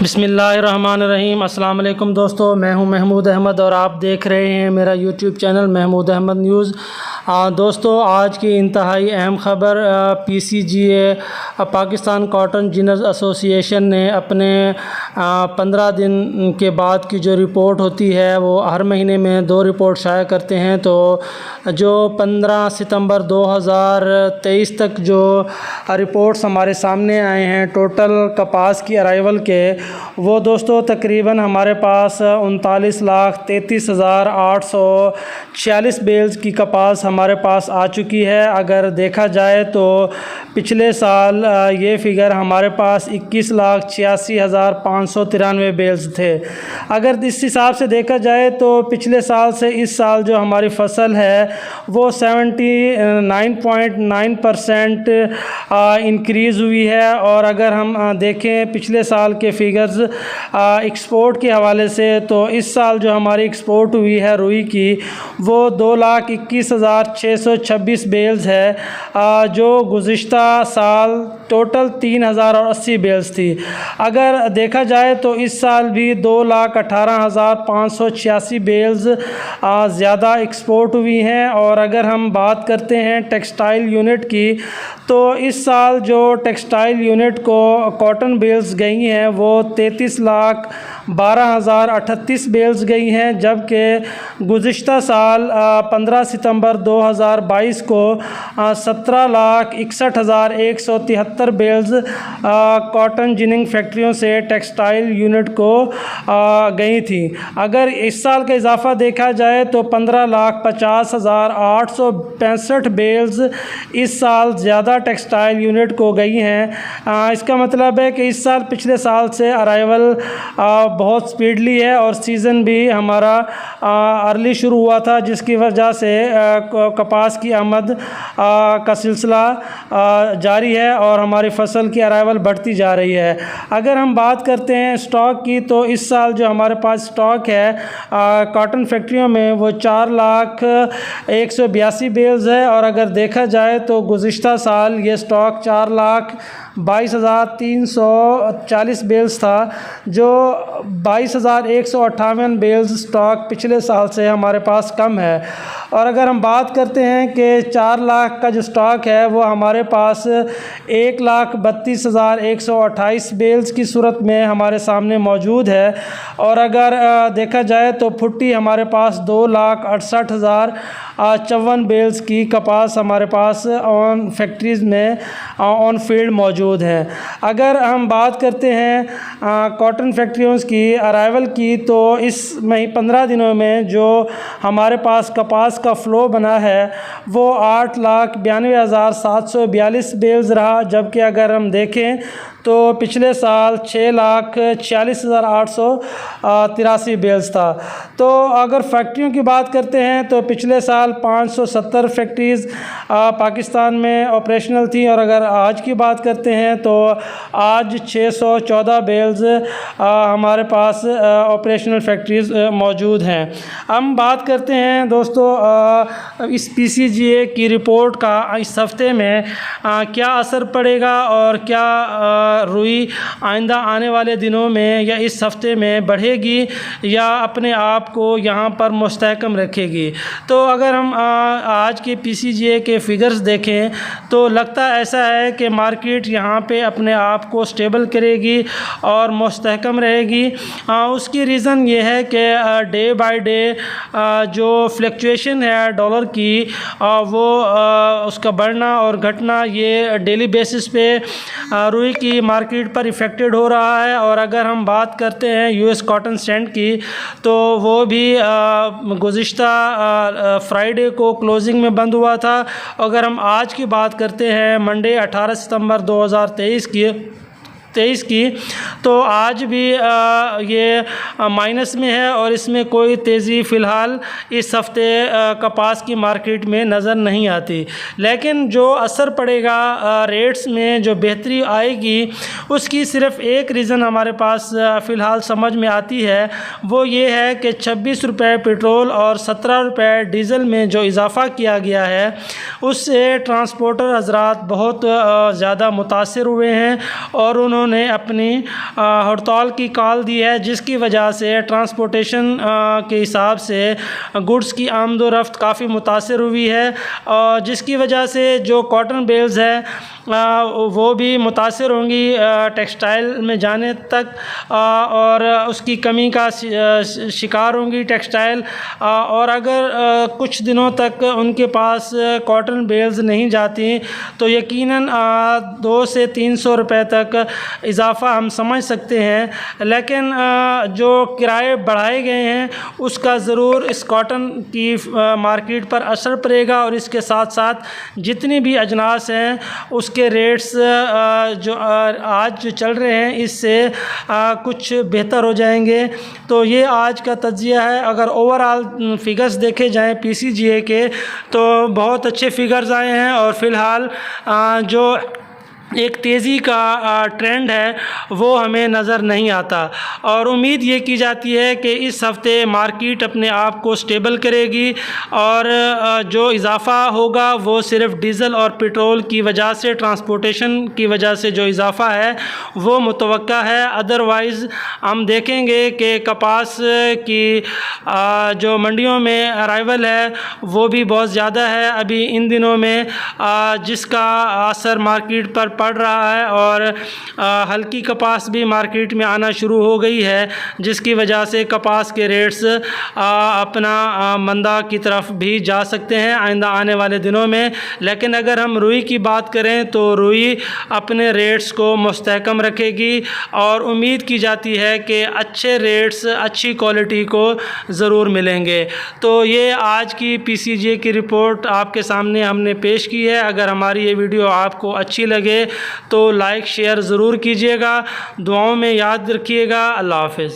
बिस्मिल्लाहिर्रहमानिर्रहीम। अस्सलाम वालेकुम दोस्तों, मैं हूं महमूद अहमद और आप देख रहे हैं मेरा YouTube channel Mahmood Ahmed news. दोस्तों, आज की इंतहाई अहम ख़बर, PCGA Pakistan cotton ginners association ने अपने 15 दिन के बाद की जो रिपोर्ट होती है वो हर महीने में 2 रिपोर्ट शाया करते हैं। तो जो 15 सितंबर 2023 तक जो रिपोर्ट्स हमारे सामने आए हैं टोटल कपास की अराइवल के, वो दोस्तों तकरीबन हमारे पास 39,33,846 बेल्स की कपास हमारे पास आ चुकी है। अगर देखा जाए तो पिछले साल ये फ़िगर हमारे पास 21,86,593 बेल्स थे। अगर इस हिसाब से देखा जाए तो पिछले साल से इस साल जो हमारी फ़सल है वो 79.9% इंक्रीज़ हुई है। और अगर हम देखें पिछले साल के फ़िगर्स एक्सपोर्ट के हवाले से, तो इस साल जो हमारी एक्सपोर्ट हुई है रुई की वो 2,21,626 बेल्स है, जो गुज़िश्ता साल टोटल 3,080 बेल्स थी। अगर देखा जाए तो इस साल भी 2,18,586 बेल्स ज़्यादा एक्सपोर्ट हुई हैं। और अगर हम बात करते हैं टेक्सटाइल यूनिट की, तो इस साल जो टेक्सटाइल यूनिट को कॉटन बेल्स गई हैं वो 33,12,038 बेल्स गई हैं, जबकि गुज़िश्ता साल 15 सितंबर 2022 को 17,61,173 बेल्स कॉटन जिनिंग फैक्ट्रियों से टेक्सटाइल यूनिट को गई थी। अगर इस साल का इजाफ़ा देखा जाए तो 15,50,865 बेल्स इस साल ज़्यादा टेक्सटाइल यूनिट को गई हैं। इसका मतलब है कि इस साल पिछले साल से अराइवल बहुत स्पीडली है और सीज़न भी हमारा अर्ली शुरू हुआ था, जिसकी वजह से कपास की आमद का सिलसिला जारी है और हमारी फ़सल की अराइवल बढ़ती जा रही है। अगर हम बात करते हैं स्टॉक की, तो इस साल जो हमारे पास स्टॉक है कॉटन फैक्ट्रियों में वो 4,01,82 बेल्स है। और अगर देखा जाए तो गुज़िश्ता साल ये स्टॉक 4,22,340 बेल्स था, जो 22,158 बेल्स स्टॉक पिछले साल से हमारे पास कम है। और अगर हम बात करते हैं कि 4 लाख का जो स्टॉक है वो हमारे पास 1,32,128 बेल्स की सूरत में हमारे सामने मौजूद है। और अगर देखा जाए तो फुट्टी हमारे पास 2,68,054 बेल्स की कपास हमारे पास ऑन फैक्ट्रीज़ में ऑन फील्ड मौजूद है। अगर हम बात करते हैं कॉटन फैक्ट्रियों की अराइवल की, तो इस 15 दिनों में जो हमारे पास कपास का फ़्लो बना है वो 8,92,742 बेल्स रहा, जबकि अगर हम देखें तो पिछले साल 6,46,883 बेल्स था। तो अगर फैक्ट्रियों की बात करते हैं तो पिछले साल 570 फैक्ट्रीज़ पाकिस्तान में ऑपरेशनल थी, और अगर आज की बात करते हैं तो आज 614 बेल्स हमारे पास ऑपरेशनल फैक्ट्रीज़ मौजूद हैं। हम बात करते हैं दोस्तों इस PCGA की रिपोर्ट का इस हफ़्ते में क्या असर पड़ेगा और क्या रुई आइंदा आने वाले दिनों में या इस हफ़्ते में बढ़ेगी या अपने आप को यहाँ पर मुस्तहकम रखेगी। तो अगर हम आज के PCGA के फ़िगर्स देखें तो लगता ऐसा है कि मार्केट यहाँ पे अपने आप को स्टेबल करेगी और मुस्तहकम रहेगी। उसकी रीज़न ये है कि डे बाय डे जो फ्लक्चुएशन है डॉलर की वो उसका बढ़ना और घटना ये डेली बेसिस पे रुई की मार्केट पर इफ़ेक्टेड हो रहा है। और अगर हम बात करते हैं US कॉटन स्टैंड की, तो वो भी गुज़िश्ता फ्राइडे को क्लोजिंग में बंद हुआ था। अगर हम आज की बात करते हैं मंडे 18 सितंबर 2023 की, तो आज भी ये माइनस में है और इसमें कोई तेज़ी फ़िलहाल इस हफ़्ते कपास की मार्केट में नज़र नहीं आती। लेकिन जो असर पड़ेगा रेट्स में, जो बेहतरी आएगी, उसकी सिर्फ एक रीज़न हमारे पास फ़िलहाल समझ में आती है, वो ये है कि 26 रुपये पेट्रोल और 17 रुपये डीज़ल में जो इजाफ़ा किया गया है उससे ट्रांसपोर्टर हज़रात बहुत ज़्यादा मुतासिर हुए हैं और उन्होंने उन्होंने अपनी हड़ताल की कॉल दी है, जिसकी वजह से ट्रांसपोर्टेशन के हिसाब से गुड्स की आमदोरफ्त काफ़ी मुतासर हुई है, और जिसकी वजह से जो कॉटन बेल्स है वो भी मुतासर होंगी टेक्सटाइल में जाने तक, और उसकी कमी का शिकार होंगी टेक्सटाइल। और अगर कुछ दिनों तक उनके पास कॉटन बेल्स नहीं जाती तो यकीनन 200 से 300 रुपए तक इजाफ़ा हम समझ सकते हैं। लेकिन जो किराए बढ़ाए गए हैं उसका ज़रूर इस कॉटन की मार्केट पर असर पड़ेगा, और इसके साथ साथ जितनी भी अजनास हैं उसके रेट्स जो आज जो चल रहे हैं इससे कुछ बेहतर हो जाएंगे। तो ये आज का तज्ज़िया है। अगर ओवरऑल फ़िगर्स देखे जाएँ PCGA के तो बहुत अच्छे फ़िगर्स आए हैं, और फ़िलहाल जो एक तेज़ी का ट्रेंड है वो हमें नज़र नहीं आता, और उम्मीद ये की जाती है कि इस हफ़्ते मार्केट अपने आप को स्टेबल करेगी, और जो इजाफ़ा होगा वो सिर्फ डीज़ल और पेट्रोल की वजह से, ट्रांसपोर्टेशन की वजह से जो इजाफ़ा है वो मुतवक्का है। अदरवाइज़ हम देखेंगे कि कपास की जो मंडियों में अराइवल है वो भी बहुत ज़्यादा है अभी इन दिनों में, जिसका असर मार्केट पर पड़ रहा है, और हल्की कपास भी मार्केट में आना शुरू हो गई है, जिसकी वजह से कपास के रेट्स अपना मंदा की तरफ भी जा सकते हैं आइंदा आने वाले दिनों में। लेकिन अगर हम रुई की बात करें तो रुई अपने रेट्स को मुस्तहकम रखेगी, और उम्मीद की जाती है कि अच्छे रेट्स अच्छी क्वालिटी को ज़रूर मिलेंगे। तो ये आज की PCGA की रिपोर्ट आपके सामने हमने पेश की है। अगर हमारी ये वीडियो आपको अच्छी लगे तो लाइक शेयर ज़रूर कीजिएगा, दुआओं में याद रखिएगा। अल्लाह हाफ़िज़।